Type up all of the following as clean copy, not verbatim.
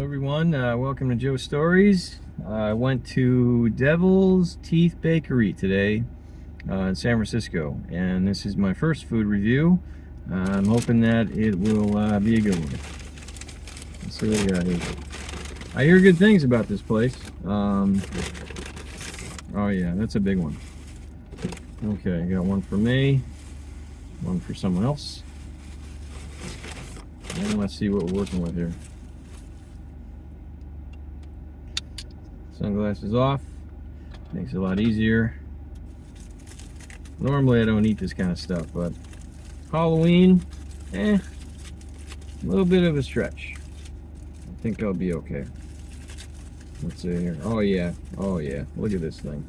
Hello everyone, welcome to Joe's Stories. I went to Devil's Teeth Bakery today in San Francisco, and this is my first food review. I'm hoping that it will be a good one. Let's see what we got here. I hear good things about this place. Oh yeah, that's a big one. Okay, I got one for me, one for someone else. And let's see what we're working with here. Sunglasses off, makes it a lot easier. Normally I don't eat this kind of stuff, but Halloween, a little bit of a stretch. I think I'll be okay. Let's see here. Oh yeah, look at this thing.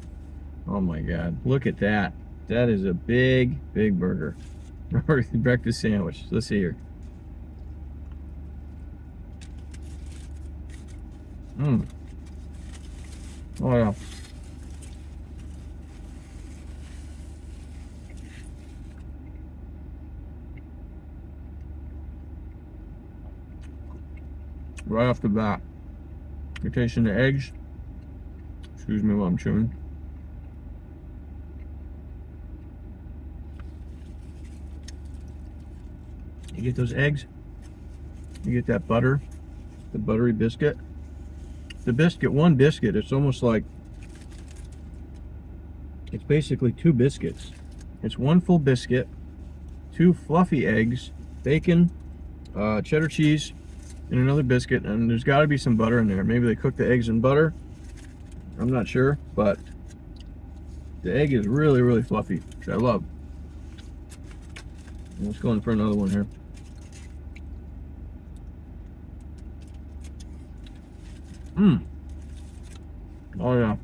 Oh my god, look at that. That is a big burger. Breakfast sandwich. Let's see here. Oh yeah. Right off the bat, you're tasting the eggs. Excuse me while I'm chewing. You get those eggs, you get that butter, the buttery biscuit. The biscuit, one biscuit, it's almost like, it's basically two biscuits. It's one full biscuit, two fluffy eggs, bacon, cheddar cheese, and another biscuit, and there's got to be some butter in there. Maybe they cook the eggs in butter. I'm not sure, but the egg is really fluffy, which I love. Let's go in for another one here. Oh yeah.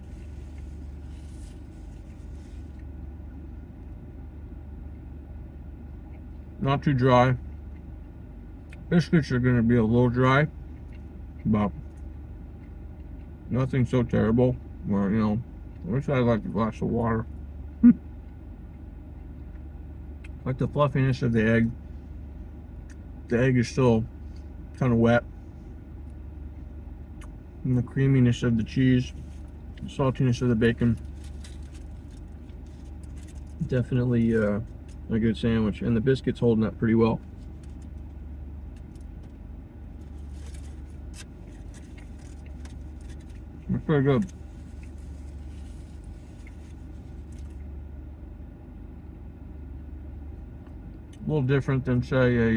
Not too dry. Biscuits are going to be a little dry, but nothing so terrible where, you know, I wish I had like a glass of water. Like the fluffiness of the egg. The egg is still kind of wet. And the creaminess of the cheese, the saltiness of the bacon. Definitely a good sandwich. And the biscuit's holding up pretty well. It's pretty good. A little different than, say, a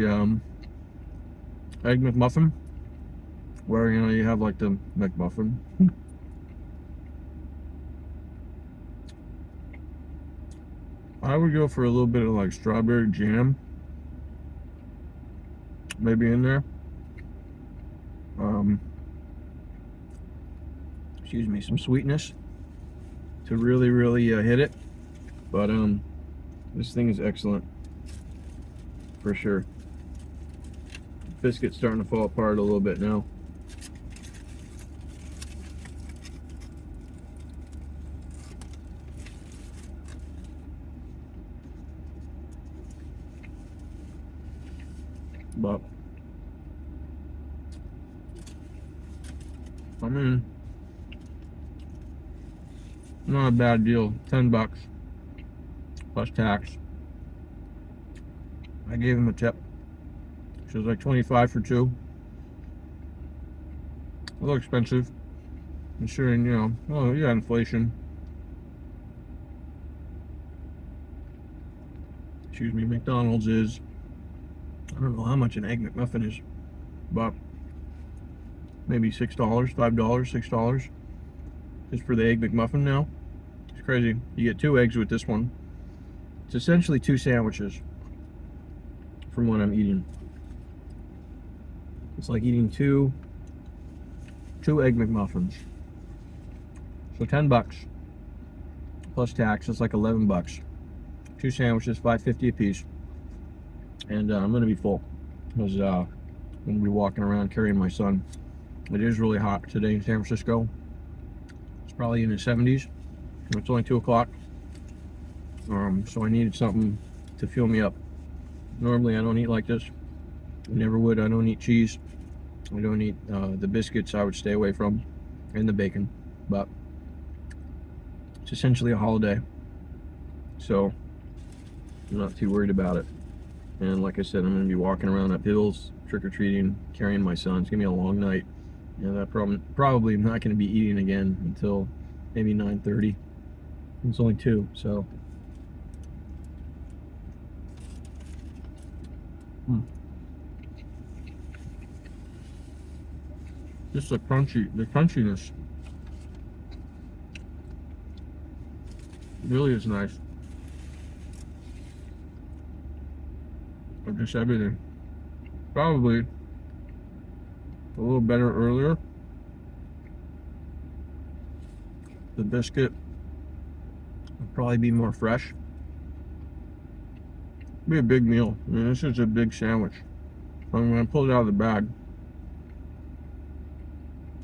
Egg McMuffin, where, you know, you have like the McMuffin. I would go for a little bit of like strawberry jam, maybe in there. Excuse me, some sweetness to really hit it. But this thing is excellent for sure. Biscuit's starting to fall apart a little bit now. But I mean, not a bad deal. $10 plus tax. I gave him a tip. She was like 25 for two. A little expensive, considering, you know, oh yeah, inflation. Excuse me, McDonald's is, I don't know how much an Egg McMuffin is, but maybe $6, $5, $6 just for the Egg McMuffin now. It's crazy. You get two eggs with this one. It's essentially two sandwiches from what I'm eating. It's like eating two Egg McMuffins. So $10 plus tax, it's like $11. Two sandwiches, $5.50 a piece. And I'm gonna be full because I'm gonna be walking around carrying my son. It is really hot today in San Francisco. It's probably in the 70s. It's only 2 o'clock. So I needed something to fuel me up. Normally I don't eat like this. I never would. I don't eat cheese. I don't eat the biscuits. I would stay away from, and the bacon, but it's essentially a holiday, so I'm not too worried about it. And like I said, I'm going to be walking around up hills, trick-or-treating, carrying my son. It's going to be a long night. And I probably am not going to be eating again until maybe 9:30. It's only 2, so. Just the crunchiness really is nice. Of just everything. Probably a little better earlier. The biscuit would probably be more fresh. Be a big meal. I mean, this is a big sandwich. When I pulled it out of the bag,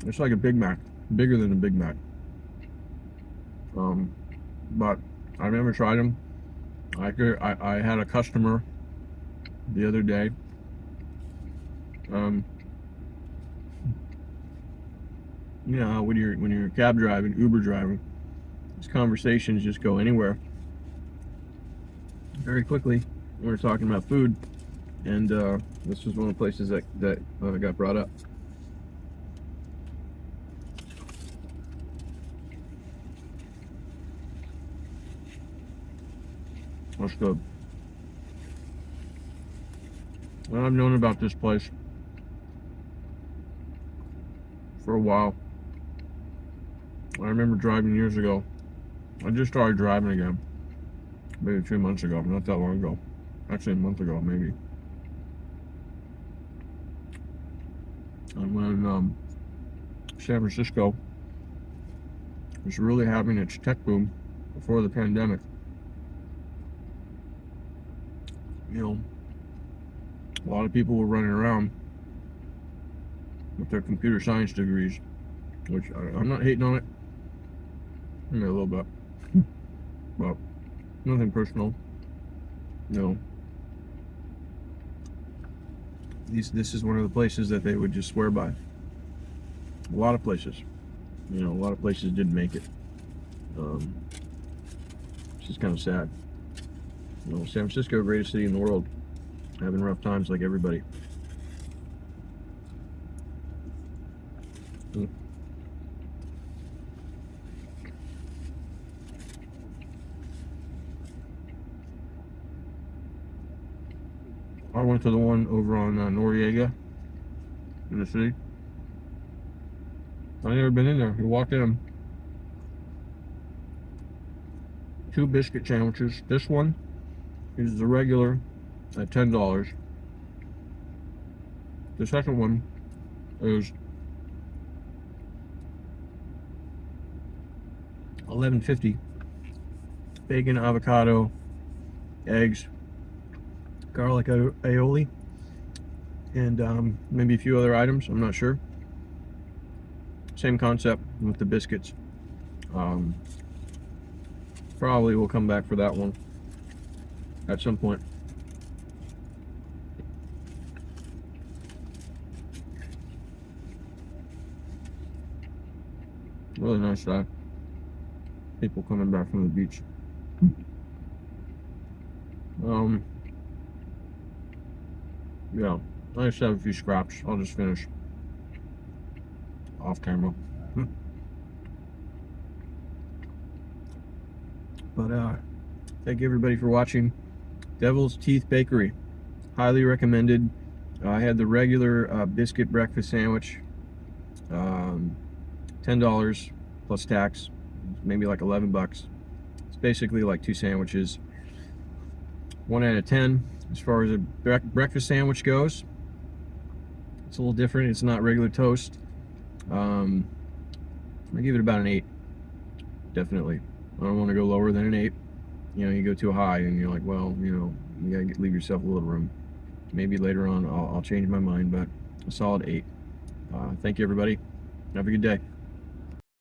it's like a Big Mac, bigger than a Big Mac. But I've never tried them. I had a customer the other day. You know, when you're cab driving, Uber driving, these conversations just go anywhere very quickly. We were talking about food, and this was one of the places that got brought up. That's good. And I've known about this place for a while. I remember driving years ago. I just started driving again, maybe 2 months ago, not that long ago. Actually, a month ago, maybe. And when San Francisco was really having its tech boom before the pandemic, you know, a lot of people were running around with their computer science degrees, which I'm not hating on it. I mean, a little bit, but nothing personal. You know, this is one of the places that they would just swear by. A lot of places, you know, a lot of places didn't make it. It's just kind of sad. You know, San Francisco, greatest city in the world, having rough times like everybody. I went to the one over on Noriega in the city. I've never been in there. You walked in, 2 biscuit sandwiches. This one is the regular at $10. The second one is $11.50. Bacon, avocado, eggs, garlic aioli, and maybe a few other items. I'm not sure. Same concept with the biscuits. Probably will come back for that one at some point. Really nice day. People coming back from the beach. Yeah, I just have a few scraps. I'll just finish off camera. But thank you everybody for watching. Devil's Teeth Bakery, highly recommended. I had the regular biscuit breakfast sandwich, $10 plus tax, maybe like 11 bucks. It's basically like 2 sandwiches. 1 out of 10 as far as a breakfast sandwich goes. It's a little different. It's not regular toast. I give it about an 8. Definitely. I don't want to go lower than an 8. You know, you go too high and you're like, well, you know, you gotta leave yourself a little room. Maybe later on I'll change my mind, but a solid 8. Thank you everybody. Have a good day.